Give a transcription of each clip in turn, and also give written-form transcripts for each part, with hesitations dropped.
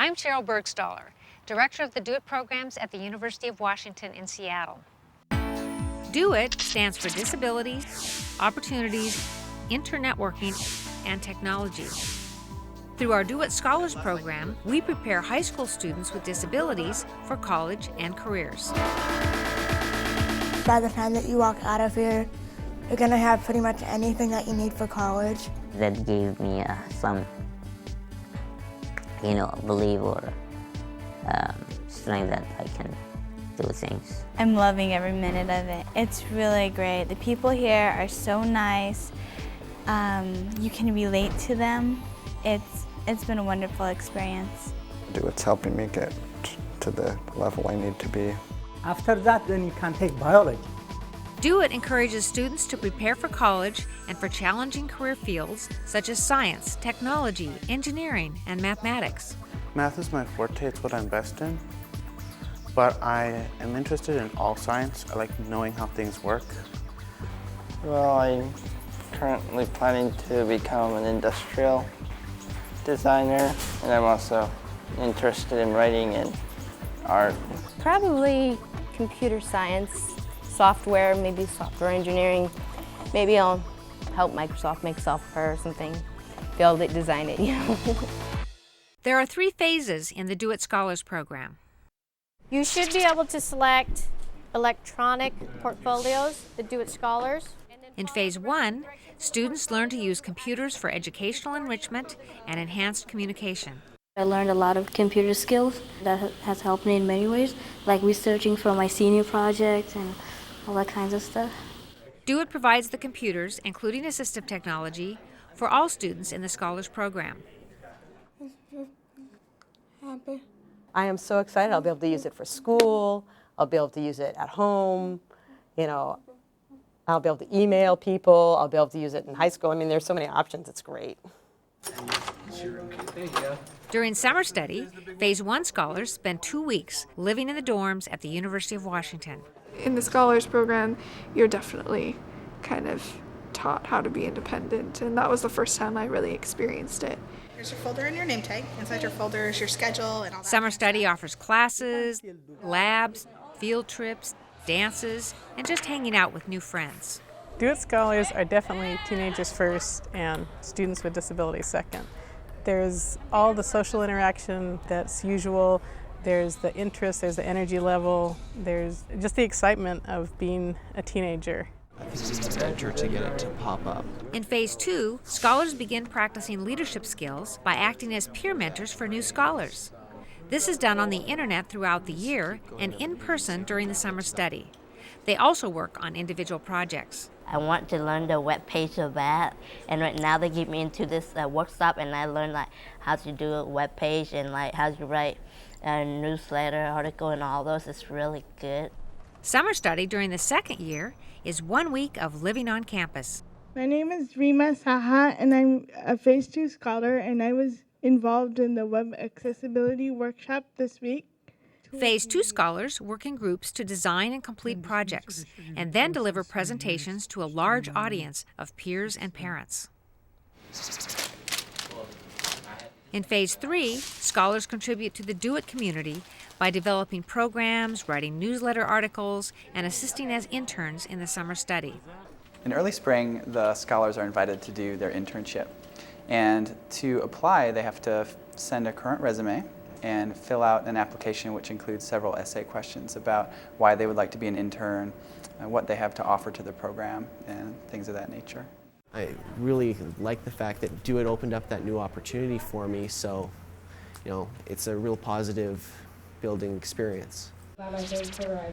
I'm Cheryl Bergstaller, Director of the Do It programs at the University of Washington in Seattle. Do It stands for Disabilities, Opportunities, Internetworking, and Technology. Through our Do It Scholars program, we prepare high school students with disabilities for college and careers. By the time that you walk out of here, you're going to have pretty much anything that you need for college. That gave me some, belief or strength that I can do things. I'm loving every minute of it. It's really great. The people here are so nice. You can relate to them. It's been a wonderful experience. It's helping me get to the level I need to be. After that, then you can take biology. Do It encourages students to prepare for college and for challenging career fields such as science, technology, engineering, and mathematics. Math is my forte, it's what I'm best in. But I am interested in all science. I like knowing how things work. Well, I'm currently planning to become an industrial designer, and I'm also interested in writing and art. Probably computer science, software, maybe software engineering. Maybe I'll help Microsoft make software or something, build it, design it, There are 3 phases in the Do It Scholars program. You should be able to select electronic portfolios, the Do It Scholars. In Phase 1, students learn to use computers for educational enrichment and enhanced communication. I learned a lot of computer skills that has helped me in many ways, like researching for my senior project and all that kinds of stuff. Do It provides the computers, including assistive technology, for all students in the Scholars program. I am so excited. I'll be able to use it for school. I'll be able to use it at home. I'll be able to email people. I'll be able to use it in high school. I mean, there's so many options. It's great. During summer study, Phase 1 scholars spend 2 weeks living in the dorms at the University of Washington. In the Scholars program, you're definitely kind of taught how to be independent, and that was the first time I really experienced it. Here's your folder and your name tag. Inside your folder is your schedule and all that. Summer study offers classes, labs, field trips, dances, and just hanging out with new friends. Do It Scholars are definitely teenagers first and students with disabilities second. There's all the social interaction that's usual. There's the interest, there's the energy level, there's just the excitement of being a teenager. To get it to pop up. In Phase 2, scholars begin practicing leadership skills by acting as peer mentors for new scholars. This is done on the internet throughout the year and in person during the summer study. They also work on individual projects. I want to learn the web page of that, and right now they give me into this workshop, and I learned how to do a web page and how to write a newsletter, article, and all those. It's really good. Summer study during the second year is 1 week of living on campus. My name is Rima Saha, and I'm a Phase 2 scholar, and I was involved in the web accessibility workshop this week. Phase 2 scholars work in groups to design and complete projects, and then deliver presentations to a large audience of peers and parents. In Phase 3, scholars contribute to the Do It community by developing programs, writing newsletter articles, and assisting as interns in the summer study. In early spring, the scholars are invited to do their internship. And to apply, they have to send a current resume and fill out an application which includes several essay questions about why they would like to be an intern, what they have to offer to the program, and things of that nature. I really like the fact that Do It opened up that new opportunity for me, so it's a real positive building experience.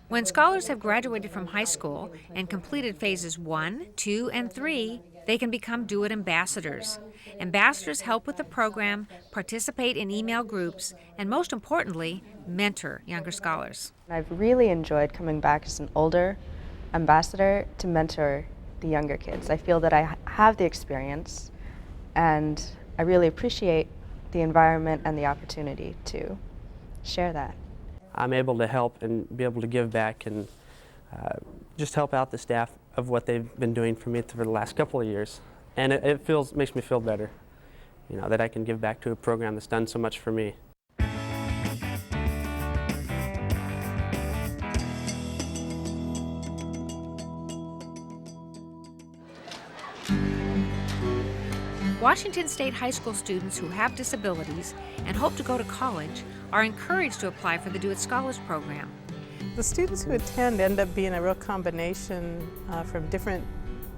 When scholars have graduated from high school and completed Phases 1, 2, and 3, they can become Do It ambassadors. Ambassadors help with the program, participate in email groups, and most importantly, mentor younger scholars. I've really enjoyed coming back as an older ambassador to mentor the younger kids. I feel that I have the experience, and I really appreciate the environment and the opportunity to share that. I'm able to help and be able to give back and just help out the staff of what they've been doing for me for the last couple of years. And it makes me feel better, that I can give back to a program that's done so much for me. Washington State High School students who have disabilities and hope to go to college are encouraged to apply for the Do It Scholars Program. The students who attend end up being a real combination from different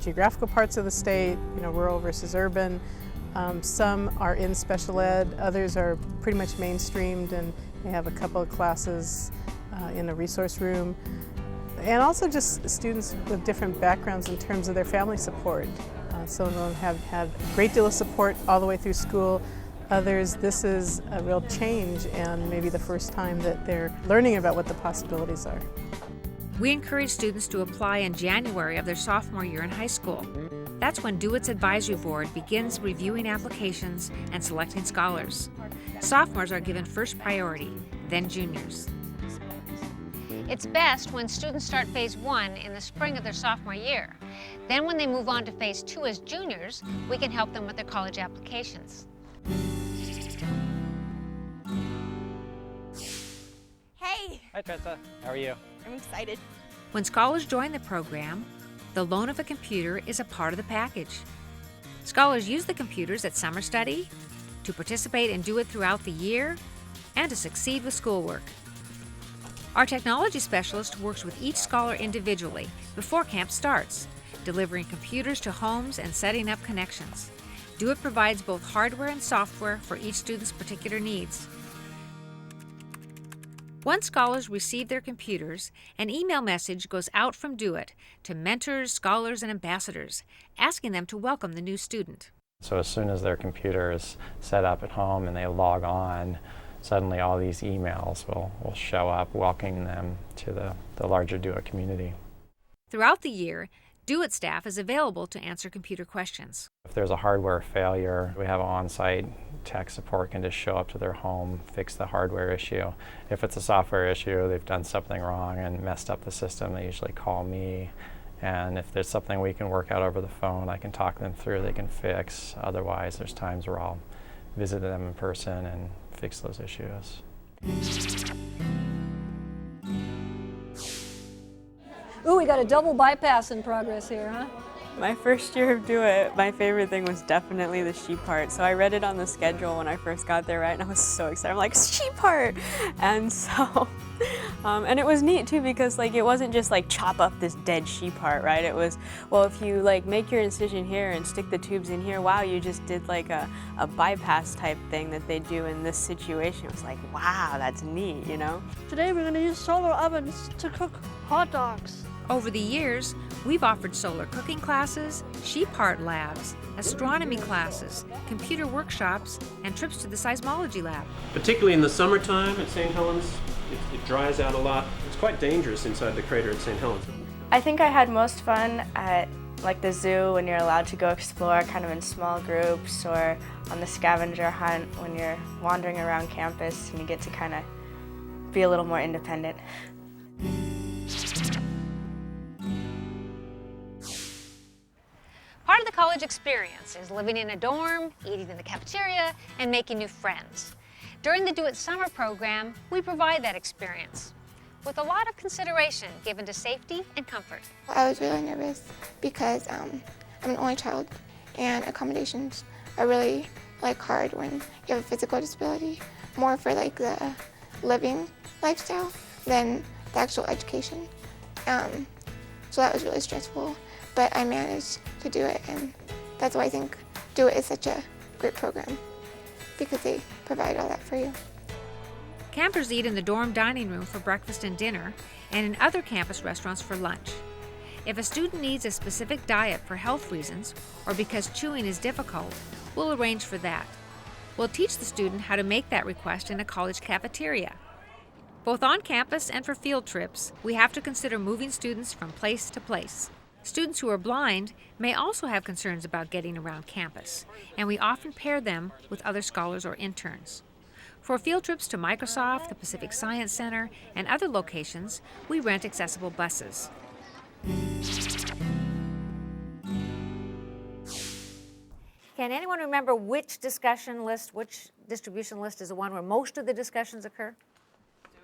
geographical parts of the state, rural versus urban. Some are in special ed, others are pretty much mainstreamed and they have a couple of classes in a resource room. And also just students with different backgrounds in terms of their family support. Some of them have had a great deal of support all the way through school. Others, this is a real change and maybe the first time that they're learning about what the possibilities are. We encourage students to apply in January of their sophomore year in high school. That's when Do It's Advisory Board begins reviewing applications and selecting scholars. Sophomores are given first priority, then juniors. It's best when students start Phase 1 in the spring of their sophomore year. Then when they move on to Phase 2 as juniors, we can help them with their college applications. Hey! Hi Tressa, how are you? I'm excited. When scholars join the program, the loan of a computer is a part of the package. Scholars use the computers at summer study, to participate and do it throughout the year, and to succeed with schoolwork. Our technology specialist works with each scholar individually before camp starts, delivering computers to homes and setting up connections. Do It provides both hardware and software for each student's particular needs. Once scholars receive their computers, an email message goes out from Do It to mentors, scholars, and ambassadors, asking them to welcome the new student. So as soon as their computer is set up at home and they log on, suddenly all these emails will show up welcoming them to the larger Do It community. Throughout the year, Do It staff is available to answer computer questions. If there's a hardware failure, we have on-site tech support can just show up to their home, fix the hardware issue. If it's a software issue, they've done something wrong and messed up the system, they usually call me. And if there's something we can work out over the phone, I can talk them through, they can fix. Otherwise, there's times where I'll visit them in person and fix those issues. Ooh, we got a double bypass in progress here, huh? My first year of Do It, my favorite thing was definitely the sheep heart. So I read it on the schedule when I first got there, right? And I was so excited. I'm like, sheep heart! And so, and it was neat too because like it wasn't just like chop up this dead sheep heart, right? It was, well, if you like make your incision here and stick the tubes in here, wow, you just did like a bypass type thing that they do in this situation. It was like, wow, that's neat, you know? Today we're going to use solar ovens to cook hot dogs. Over the years, we've offered solar cooking classes, sheep heart labs, astronomy classes, computer workshops, and trips to the seismology lab. Particularly in the summertime at St. Helens, it dries out a lot. It's quite dangerous inside the crater at St. Helens. I think I had most fun at like the zoo when you're allowed to go explore kind of in small groups, or on the scavenger hunt when you're wandering around campus and you get to kind of be a little more independent. Part of the college experience is living in a dorm, eating in the cafeteria, and making new friends. During the Do It Summer program, we provide that experience with a lot of consideration given to safety and comfort. I was really nervous because I'm an only child, and accommodations are really hard when you have a physical disability, more for the living lifestyle than the actual education. So that was really stressful. But I managed to do it, and that's why I think Do It is such a great program, because they provide all that for you. Campers eat in the dorm dining room for breakfast and dinner, and in other campus restaurants for lunch. If a student needs a specific diet for health reasons, or because chewing is difficult, we'll arrange for that. We'll teach the student how to make that request in a college cafeteria. Both on campus and for field trips, we have to consider moving students from place to place. Students who are blind may also have concerns about getting around campus, and we often pair them with other scholars or interns. For field trips to Microsoft, the Pacific Science Center, and other locations, we rent accessible buses. Can anyone remember which discussion list, which distribution list is the one where most of the discussions occur?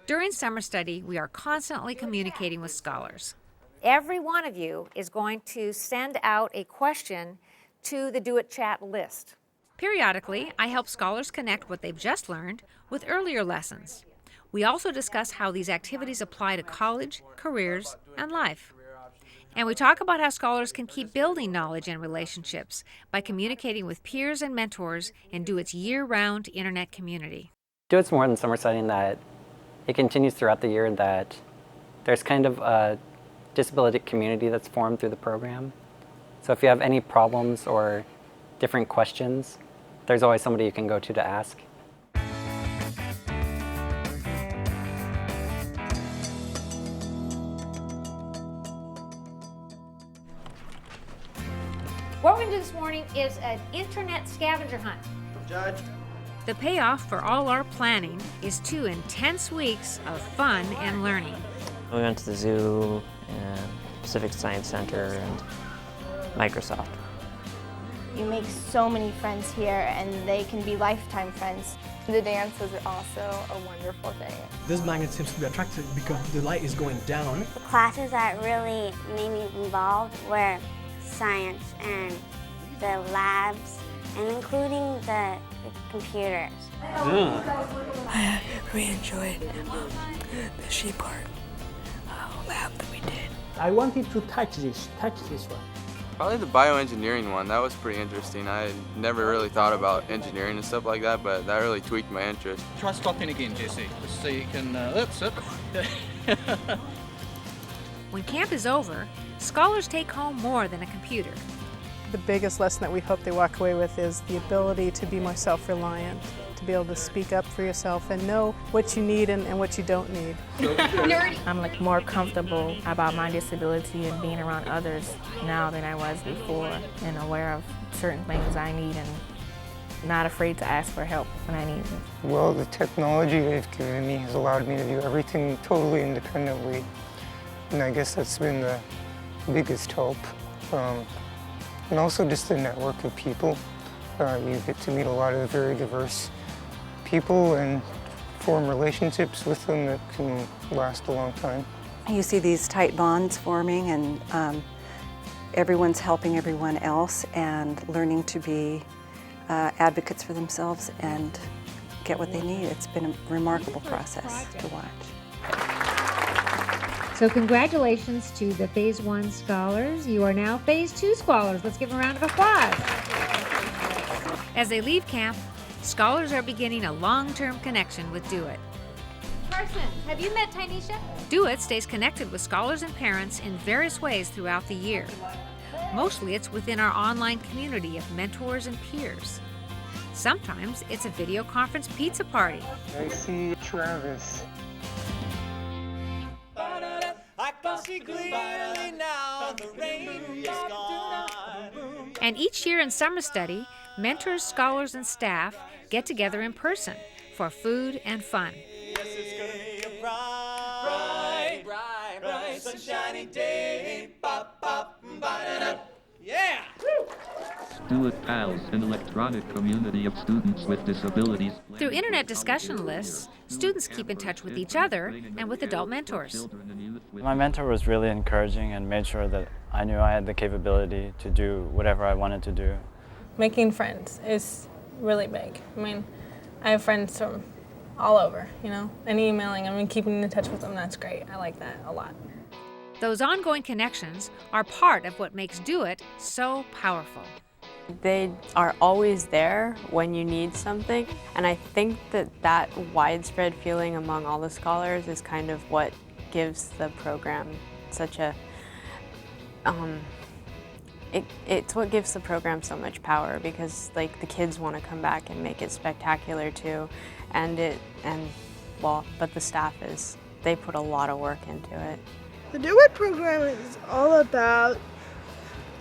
During summer study, we are constantly communicating with scholars. Every one of you is going to send out a question to the Do It chat list. Periodically, I help scholars connect what they've just learned with earlier lessons. We also discuss how these activities apply to college, careers, and life. And we talk about how scholars can keep building knowledge and relationships by communicating with peers and mentors in DO-IT's year-round internet community. DO-IT's more than summer study in that it continues throughout the year, that there's kind of a disability community that's formed through the program. So if you have any problems or different questions, there's always somebody you can go to ask. What we're going to do this morning is an internet scavenger hunt. Judge. The payoff for all our planning is 2 intense weeks of fun and learning. We went to the zoo and Pacific Science Center and Microsoft. You make so many friends here, and they can be lifetime friends. The dances are also a wonderful thing. This magnet seems to be attractive because the light is going down. The classes that really made me involved were science and the labs, and including the computers. I really enjoyed the sheep part lab that we did. I wanted to touch this one. Probably the bioengineering one. That was pretty interesting. I never really thought about engineering and stuff like that, but that really tweaked my interest. Try stopping again, Jesse, just so you can, that's it. When camp is over, scholars take home more than a computer. The biggest lesson that we hope they walk away with is the ability to be more self-reliant, to be able to speak up for yourself and know what you need and what you don't need. I'm like more comfortable about my disability and being around others now than I was before, and aware of certain things I need and not afraid to ask for help when I need it. Well, the technology they've given me has allowed me to do everything totally independently, and I guess that's been the biggest help. And also just the network of people. You get to meet a lot of very diverse people and form relationships with them that can last a long time. You see these tight bonds forming, and everyone's helping everyone else and learning to be advocates for themselves and get what they need. It's been a remarkable process to watch. So congratulations to the Phase 1 scholars. You are now Phase 2 scholars. Let's give them a round of applause. As they leave camp, scholars are beginning a long-term connection with DO-IT. Carson, have you met Tynesha? DO-IT stays connected with scholars and parents in various ways throughout the year. Mostly it's within our online community of mentors and peers. Sometimes it's a video conference pizza party. I see Travis. And each year in summer study, mentors, scholars, and staff get together in person for food and fun. Yes, it's gonna be a bright, bright, bright, sunshiny day. Pop, pop, ba-da-da. Yeah! DO-IT Pals, an electronic community of students with disabilities. Through internet discussion lists, students keep in touch with each other and with adult mentors. My mentor was really encouraging and made sure that I knew I had the capability to do whatever I wanted to do. Making friends is really big. I mean, I have friends from all over, and emailing them and keeping in touch with them, that's great. I like that a lot. Those ongoing connections are part of what makes DO-IT so powerful. They are always there when you need something, and I think that widespread feeling among all the scholars is kind of what gives the program such a it's what gives the program so much power, because the kids want to come back and make it spectacular too, but the staff they put a lot of work into it. The DO-IT program is all about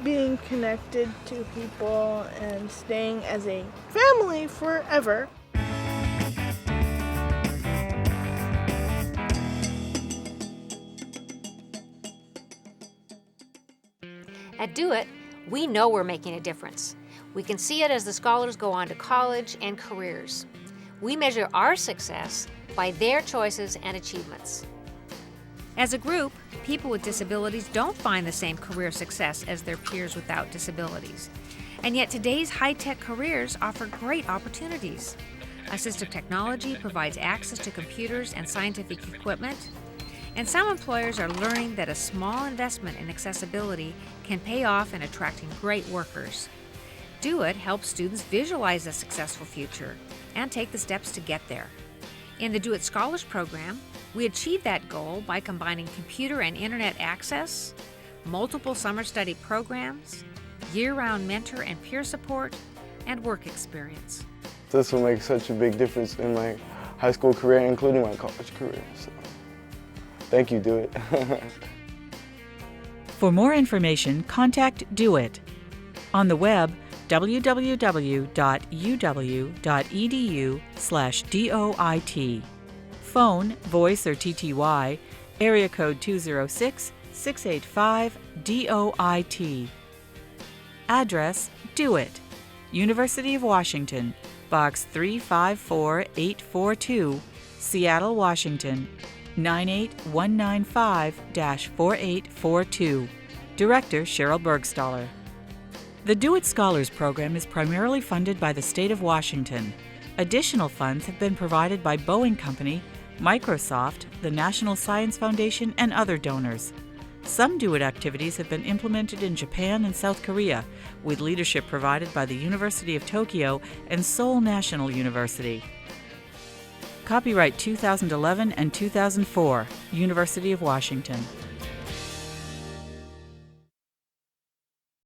being connected to people and staying as a family forever. At DO-IT, we know we're making a difference. We can see it as the scholars go on to college and careers. We measure our success by their choices and achievements. As a group, people with disabilities don't find the same career success as their peers without disabilities. And yet today's high-tech careers offer great opportunities. Assistive technology provides access to computers and scientific equipment, and some employers are learning that a small investment in accessibility can pay off in attracting great workers. Do It helps students visualize a successful future and take the steps to get there. In the Do It Scholars Program, we achieve that goal by combining computer and internet access, multiple summer study programs, year-round mentor and peer support, and work experience. This will make such a big difference in my high school career, including my college career. So, thank you, Do It. For more information, contact Do It. On the web, www.uw.edu/DOIT. Phone, voice or TTY, area code 206-685-DOIT. Address, Do It, University of Washington, Box 354842, Seattle, Washington, 98195-4842. Director Cheryl Bergstaller. The Do It Scholars Program is primarily funded by the state of Washington. Additional funds have been provided by Boeing Company, Microsoft, the National Science Foundation, and other donors. Some Do It activities have been implemented in Japan and South Korea, with leadership provided by the University of Tokyo and Seoul National University. Copyright 2011 and 2004, University of Washington.